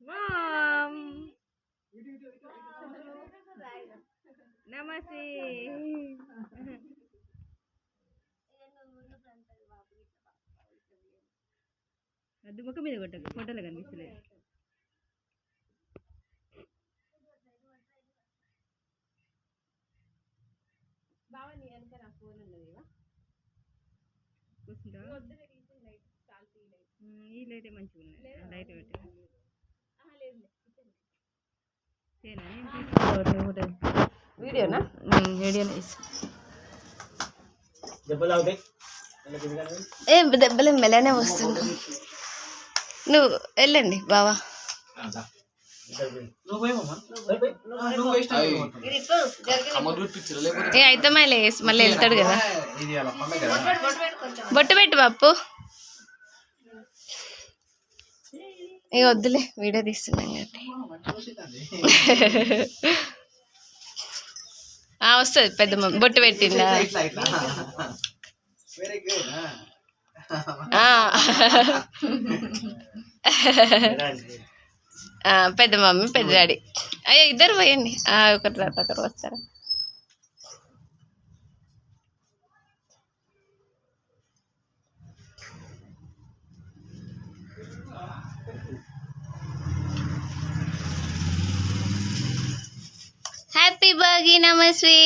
Mom, namaste. అది ముఖం మీద కొట్టకు ఫోటోలో కనిపిస్తలేదు. ఈ లైట్ మంచిగా ఉన్నాయి. లైట్ పెట్టి వీడియోనా ఏం దెబ్బలు మెల్లనే వస్తున్నా. నువ్వు వెళ్ళండి బావా. అయితే మళ్ళీ మళ్ళీ వెళ్తాడు కదా. బొట్టు పెట్టు బాపు. ఇక వద్దులే వీడియో తీస్తున్నాం కదా. వస్తుంది పెద్ద బొట్టు పెట్టిందా. పెద్ద మమ్మీ పెద్ద డాడీ. అయ్యో ఇద్దరు పోయండి. ఒకరి తర్వాత ఒకరు వస్తారా. హ్యాపీ బర్త్డే నమస్తే.